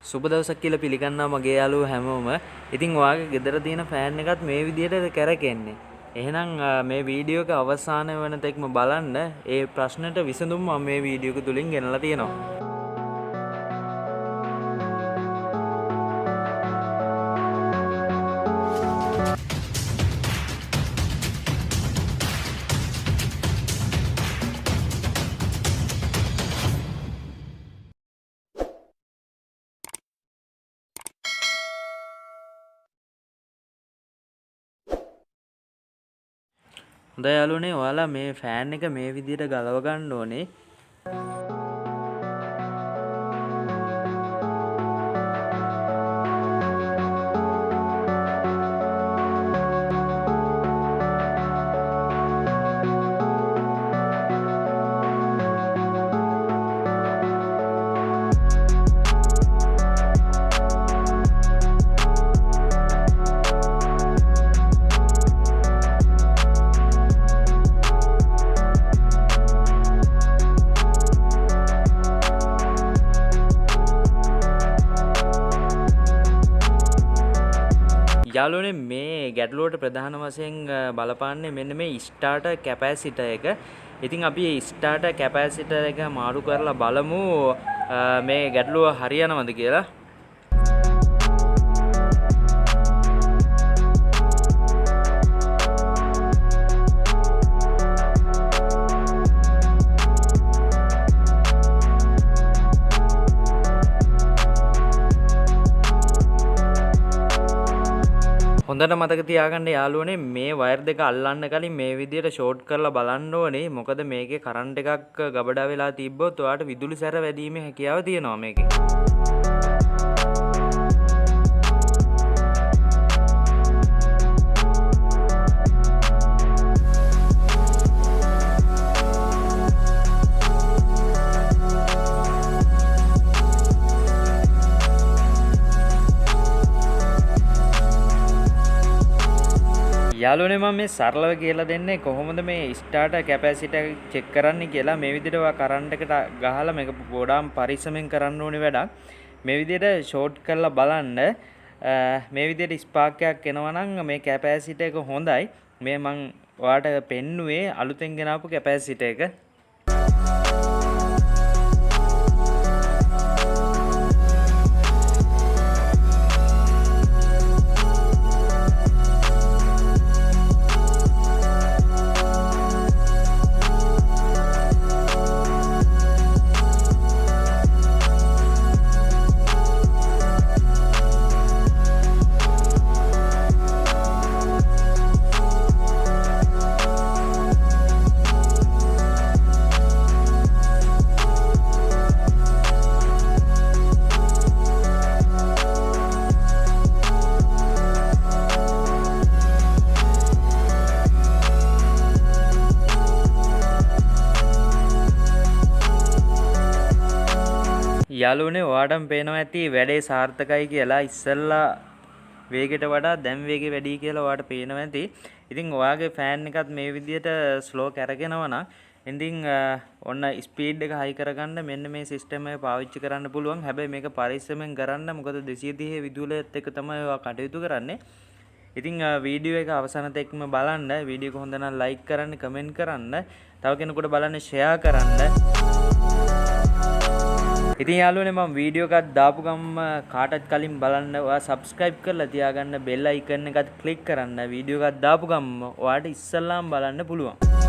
සුබ දවසක් කියලා පිළිගන්නවා මගේ යාළුවෝ හැමෝම. ඉතින් ඔයාගේ ගෙදර තියෙන ෆෑන් එකත් මේ විදිහට කරකෙන්නේ. එහෙනම් මේ වීඩියෝ එක අවසාන වෙන තෙක්ම බලන්න. ඒ ප්‍රශ්නෙට විසඳුම මම මේ වීඩියෝ එක තුලින් ගෙනලා තියෙනවා. හොඳයි යාළුවනේ, ඔයාලා මේ ෆෑන් එක මේ විදිහට ගලව ගන්න ඕනේ. යාළුවනේ, මේ ගැටලුවට ප්‍රධාන වශයෙන් බලපාන්නේ මෙන්න මේ ස්ටාර්ටර් කැපැසිටර් එක. ඉතින් අපි ස්ටාර්ටර් කැපැසිටර් එක මාරු කරලා බලමු මේ ගැටලුව හරියනවද කියලා. හොඳට මතක තියාගන්න යාළුවනේ, මේ වයර් දෙක අල්ලන්න කලින් මේ විදිහට ෂෝට් කරලා බලන්න ඕනේ. මොකද මේකේ කරන්ට් එකක් ගබඩා වෙලා තිබ්බොත් ඔයාලට විදුලි සැර වැඩිීමේ හැකියාව තියෙනවා මේකේ. යාළුවනේ, මම මේ සරලව කියලා දෙන්නේ කොහොමද මේ ස්ටාර්ටර් කැපැසිටර් චෙක් කරන්න කියලා. මේ විදිහට ඔයා කරන්ට් එකට ගහලා මේක ගොඩාක් පරිස්සමෙන් කරන්න ඕනේ වැඩක්. මේ විදිහට ෂෝට් කරලා බලන්න. මේ විදිහට ස්පාර්ක් එකක් එනවා නම් මේ කැපැසිටර් එක හොඳයි. මේ මම ඔයාලට පෙන්නුවේ අලුතෙන් ගෙනාපු කැපැසිටර් එක. යාළුවනේ, ඔයාටම පේනවා ඇති වැඩේ සාර්ථකයි කියලා. ඉස්සෙල්ලා වේගයට වඩා දැන් වේගෙ වැඩි කියලා ඔයාට පේනවා ඇති. ඉතින් ඔයාගේ ෆෑන් එකත් මේ විදිහට ස්ලෝ කරගෙනවා නම් ඉතින් ඔන්න ස්පීඩ් එක හයි කරගන්න මෙන්න මේ සිස්ටම් එක පාවිච්චි කරන්න පුළුවන්. හැබැයි මේක පරිස්සමෙන් කරන්න, මොකද 230 විදුලියත් එක්ක තමයි ඔයා කටයුතු කරන්නේ. ඉතින් වීඩියෝ එක අවසන් තෙක්ම බලන්න. වීඩියෝ එක හොඳ නම් ලයික් කරන්න, කමෙන්ට් කරන්න, තව කෙනෙකුට බලන්න ෂෙයා කරන්න. ඉතින් යාළුවනේ, මම වීඩියෝ එකක් දාපු ගමන් කාටත් කලින් බලන්න ඔයා සබ්ස්ක්‍රයිබ් කරලා තියාගන්න, බෙල් අයිකන් එකත් ක්ලික් කරන්න. වීඩියෝ එකක් දාපු ගමන් ඔයාට ඉස්සෙල්ලාම බලන්න පුළුවන්.